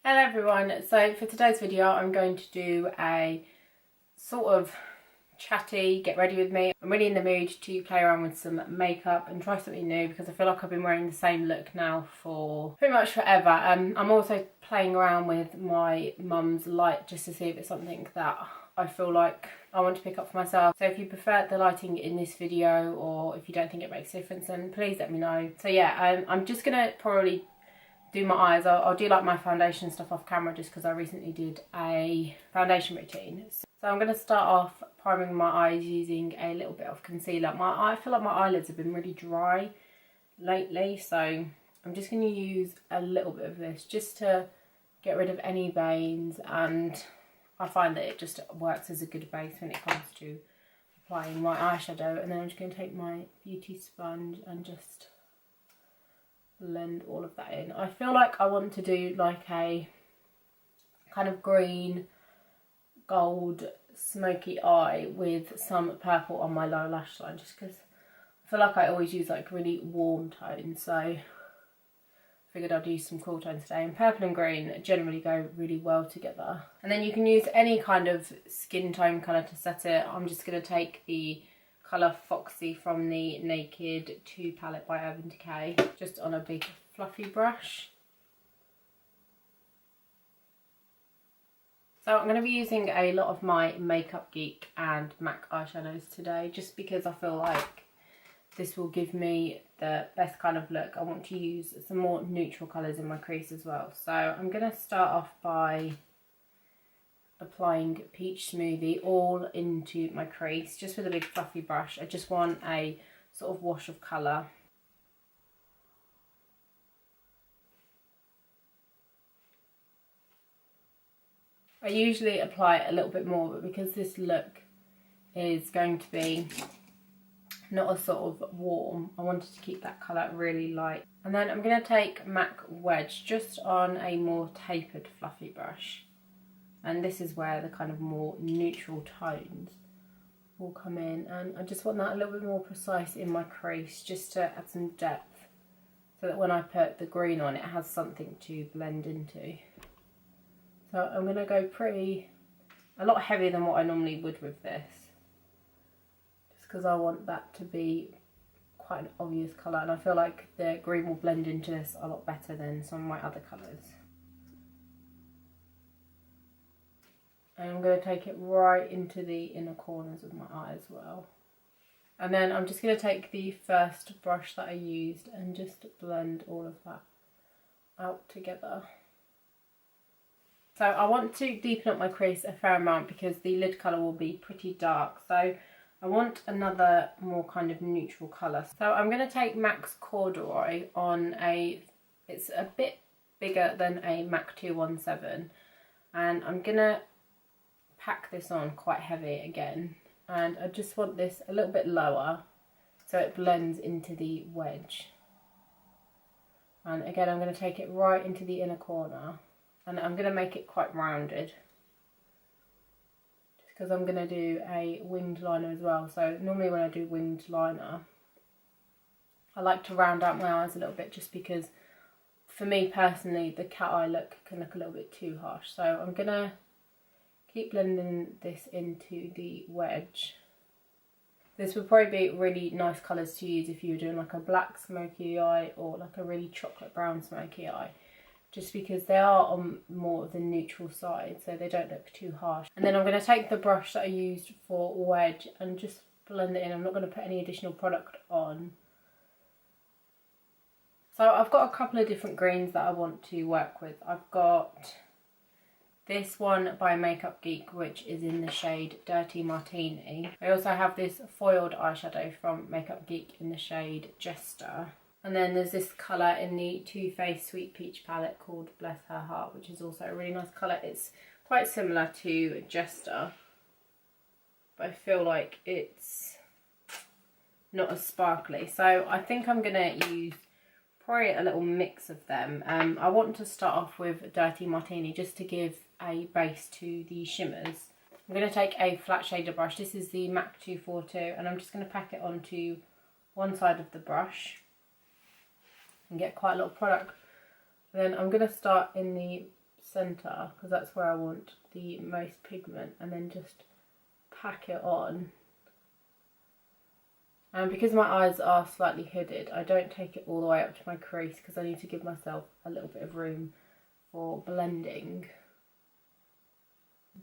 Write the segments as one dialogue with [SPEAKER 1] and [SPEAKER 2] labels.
[SPEAKER 1] Hello everyone, so for today's video I'm going to do a sort of chatty get ready with me. I'm really in the mood to play around with some makeup and try something new because I feel like I've been wearing the same look now for pretty much forever. I'm also playing around with my mum's light just to see if it's something that I feel like I want to pick up for myself. So if you prefer the lighting in this video or if you don't think it makes a difference, then please let me know. So yeah, I'm just gonna probably do my eyes. I'll do like my foundation stuff off camera just because I recently did a foundation routine. So I'm going to start off priming my eyes using a little bit of concealer. I feel like my eyelids have been really dry lately, so I'm just going to use a little bit of this just to get rid of any veins, and I find that it just works as a good base when it comes to applying my eyeshadow. And then I'm just going to take my beauty sponge and just blend all of that in. I feel like I want to do like a kind of green gold smoky eye with some purple on my lower lash line, just because I feel like I always use like really warm tones, so I figured I'd use some cool tones today. And purple and green generally go really well together. And then you can use any kind of skin tone colour to set it. I'm just going to take the colour Foxy from the Naked 2 palette by Urban Decay, just on a big fluffy brush. So I'm going to be using a lot of my Makeup Geek and MAC eyeshadows today, just because I feel like this will give me the best kind of look. I want to use some more neutral colours in my crease as well. So I'm going to start off by applying Peach Smoothie all into my crease, just with a big fluffy brush. I just want a sort of wash of colour. I usually apply a little bit more, but because this look is going to be not as sort of warm, I wanted to keep that colour really light. And then I'm going to take MAC Wedge just on a more tapered fluffy brush. And this is where the kind of more neutral tones will come in. And I just want that a little bit more precise in my crease, just to add some depth, so that when I put the green on, it has something to blend into. So I'm going to go a lot heavier than what I normally would with this, just because I want that to be quite an obvious colour. And I feel like the green will blend into this a lot better than some of my other colours. And I'm going to take it right into the inner corners of my eye as well. And then I'm just going to take the first brush that I used and just blend all of that out together. So I want to deepen up my crease a fair amount because the lid colour will be pretty dark. So I want another more kind of neutral colour. So I'm going to take MAC's Corduroy on it's a bit bigger than a MAC 217. And I'm going to pack this on quite heavy again, and I just want this a little bit lower so it blends into the wedge. And again, I'm going to take it right into the inner corner, and I'm going to make it quite rounded just because I'm going to do a winged liner as well. So normally when I do winged liner, I like to round out my eyes a little bit, just because for me personally the cat eye look can look a little bit too harsh. So I'm going to keep blending this into the wedge. This would probably be really nice colours to use if you were doing like a black smoky eye or like a really chocolate brown smoky eye, just because they are on more of the neutral side, so they don't look too harsh. And then I'm going to take the brush that I used for wedge and just blend it in. I'm not going to put any additional product on. So I've got a couple of different greens that I want to work with. I've got this one by Makeup Geek, which is in the shade Dirty Martini. I also have this foiled eyeshadow from Makeup Geek in the shade Jester. And then there's this colour in the Too Faced Sweet Peach palette called Bless Her Heart, which is also a really nice colour. It's quite similar to Jester, but I feel like it's not as sparkly. So I think I'm going to use probably a little mix of them. I want to start off with Dirty Martini just to give a base to the shimmers. I'm going to take a flat shader brush. This is the MAC 242, and I'm just going to pack it onto one side of the brush and get quite a lot of product. And then I'm going to start in the centre because that's where I want the most pigment, and then just pack it on. And because my eyes are slightly hooded, I don't take it all the way up to my crease because I need to give myself a little bit of room for blending.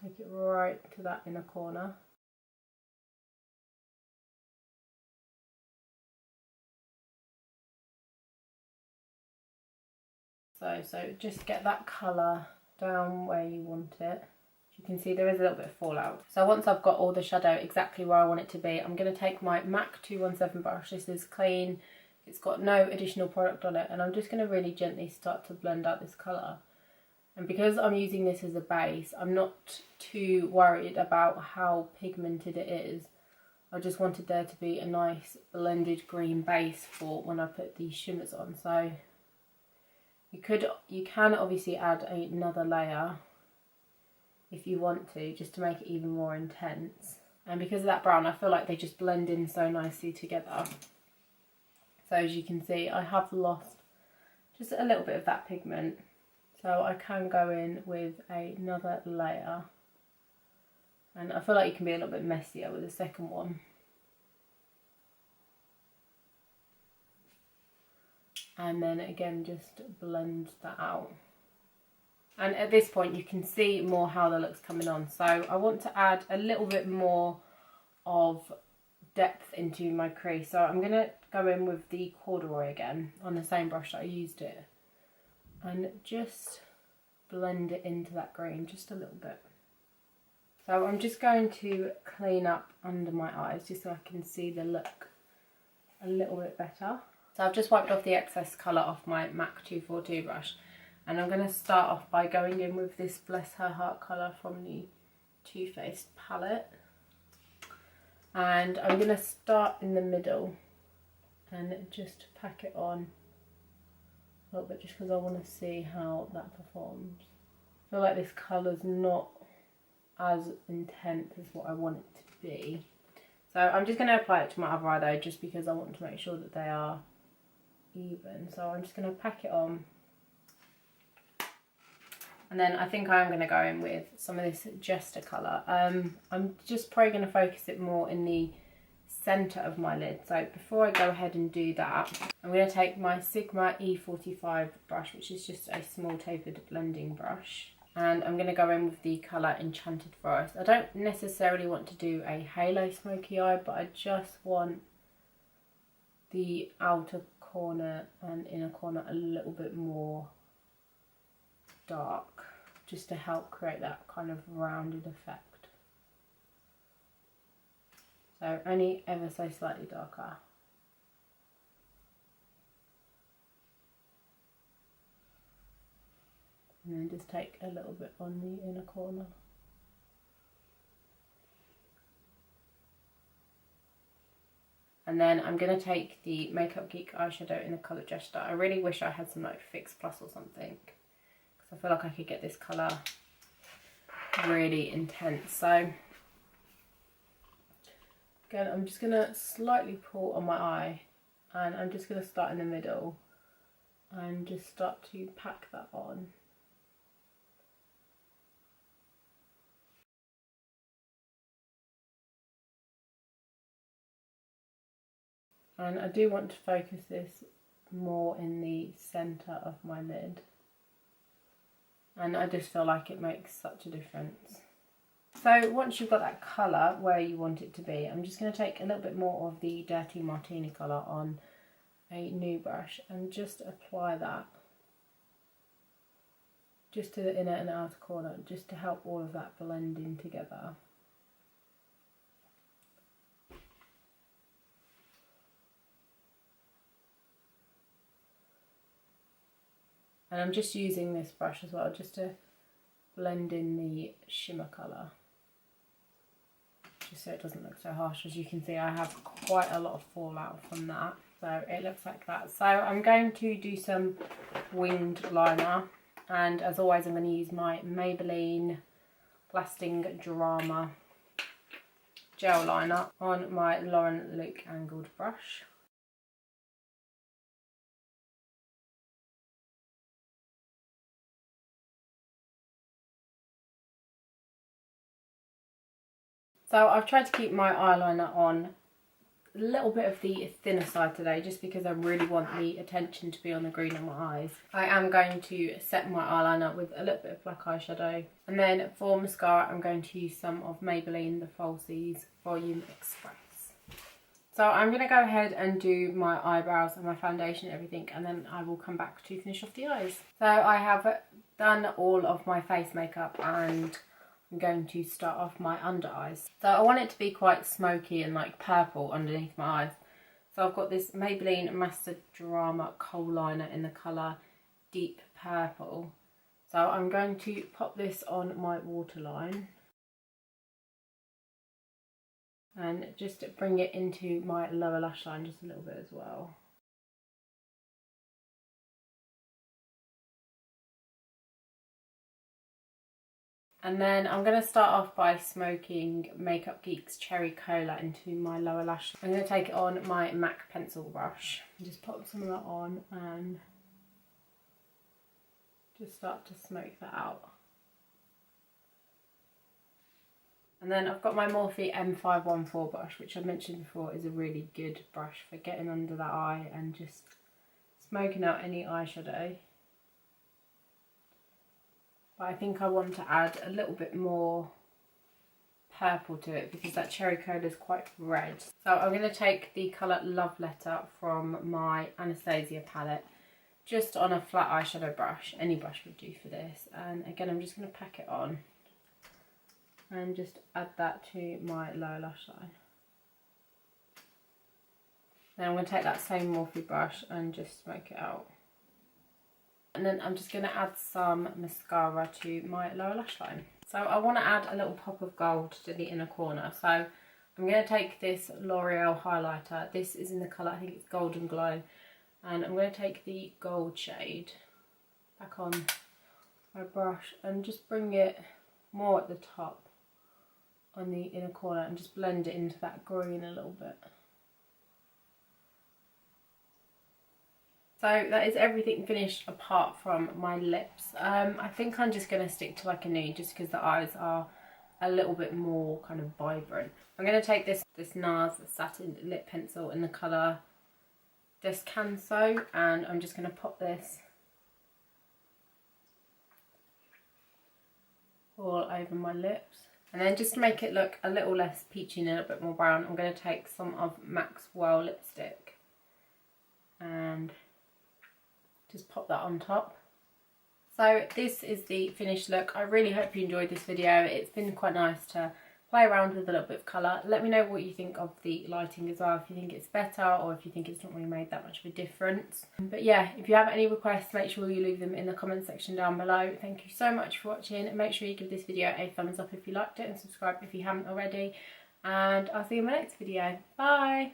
[SPEAKER 1] Take it right to that inner corner. So just get that colour down where you want it. You can see there is a little bit of fallout. So once I've got all the shadow exactly where I want it to be, I'm going to take my MAC 217 brush. This is clean, it's got no additional product on it, and I'm just going to really gently start to blend out this colour. And because I'm using this as a base, I'm not too worried about how pigmented it is. I just wanted there to be a nice blended green base for when I put these shimmers on. So you can obviously add another layer if you want to, just to make it even more intense. And because of that brown, I feel like they just blend in so nicely together. So as you can see, I have lost just a little bit of that pigment. So I can go in with another layer. And I feel like you can be a little bit messier with the second one. And then again, just blend that out. And at this point you can see more how the look's coming on. So I want to add a little bit more of depth into my crease. So I'm going to go in with the corduroy again on the same brush that I used it. And just blend it into that green just a little bit. So I'm just going to clean up under my eyes just so I can see the look a little bit better. So I've just wiped off the excess colour off my MAC 242 brush. And I'm going to start off by going in with this Bless Her Heart colour from the Too Faced palette. And I'm going to start in the middle and just pack it on a little bit just because I want to see how that performs. I feel like this colour's not as intense as what I want it to be. So I'm just going to apply it to my other eye though, just because I want to make sure that they are even. So I'm just going to pack it on. And then I think I am going to go in with some of this Jester colour. I'm just probably going to focus it more in the centre of my lid. So before I go ahead and do that, I'm going to take my Sigma E45 brush, which is just a small tapered blending brush. And I'm going to go in with the colour Enchanted Forest. I don't necessarily want to do a halo smoky eye, but I just want the outer corner and inner corner a little bit more dark, just to help create that kind of rounded effect. So only ever so slightly darker. And then just take a little bit on the inner corner. And then I'm going to take the Makeup Geek eyeshadow in the colour Jester. I really wish I had some like Fix Plus or something, because I feel like I could get this colour really intense. So again, I'm just going to slightly pull on my eye, and I'm just going to start in the middle and just start to pack that on. And I do want to focus this more in the centre of my lid. And I just feel like it makes such a difference. So once you've got that colour where you want it to be, I'm just going to take a little bit more of the Dirty Martini colour on a new brush and just apply that just to the inner and outer corner, just to help all of that blend in together. And I'm just using this brush as well, just to blend in the shimmer colour, just so it doesn't look so harsh. As you can see, I have quite a lot of fallout from that, so it looks like that. So I'm going to do some winged liner, and as always I'm going to use my Maybelline Lasting Drama gel liner on my Lauren Luke angled brush. So I've tried to keep my eyeliner on a little bit of the thinner side today, just because I really want the attention to be on the green of my eyes. I am going to set my eyeliner with a little bit of black eyeshadow, and then for mascara I'm going to use some of Maybelline the Falsies Volume Express. So I'm going to go ahead and do my eyebrows and my foundation and everything, and then I will come back to finish off the eyes. So I have done all of my face makeup, and I'm going to start off my under eyes. So I want it to be quite smoky and like purple underneath my eyes. So I've got this Maybelline Master Drama Kohl Liner in the colour Deep Purple. So I'm going to pop this on my waterline and just bring it into my lower lash line just a little bit as well. And then I'm going to start off by smoking Makeup Geek's Cherry Cola into my lower lash. I'm going to take it on my MAC pencil brush and just pop some of that on and just start to smoke that out. And then I've got my Morphe M514 brush, which I mentioned before is a really good brush for getting under that eye and just smoking out any eyeshadow. But I think I want to add a little bit more purple to it because that cherry cola is quite red. So I'm going to take the colour Love Letter from my Anastasia palette just on a flat eyeshadow brush. Any brush would do for this. And again, I'm just going to pack it on and just add that to my lower lash line. Then I'm going to take that same Morphe brush and just smoke it out. And then I'm just going to add some mascara to my lower lash line. So I want to add a little pop of gold to the inner corner. So I'm going to take this L'Oreal highlighter. This is in the colour, I think it's Golden Glow. And I'm going to take the gold shade back on my brush and just bring it more at the top on the inner corner and just blend it into that green a little bit. So that is everything finished apart from my lips. I think I'm just going to stick to like a nude just because the eyes are a little bit more kind of vibrant. I'm going to take this NARS satin lip pencil in the colour Descanso, and I'm just going to pop this all over my lips. And then just to make it look a little less peachy and a little bit more brown, I'm going to take some of Maxwell lipstick and just pop that on top. So this is the finished look. I really hope you enjoyed this video. It's been quite nice to play around with a little bit of colour. Let me know what you think of the lighting as well, if you think it's better or if you think it's not really made that much of a difference. But yeah, if you have any requests, make sure you leave them in the comment section down below. Thank you so much for watching, and make sure you give this video a thumbs up if you liked it and subscribe if you haven't already. And I'll see you in my next video. Bye!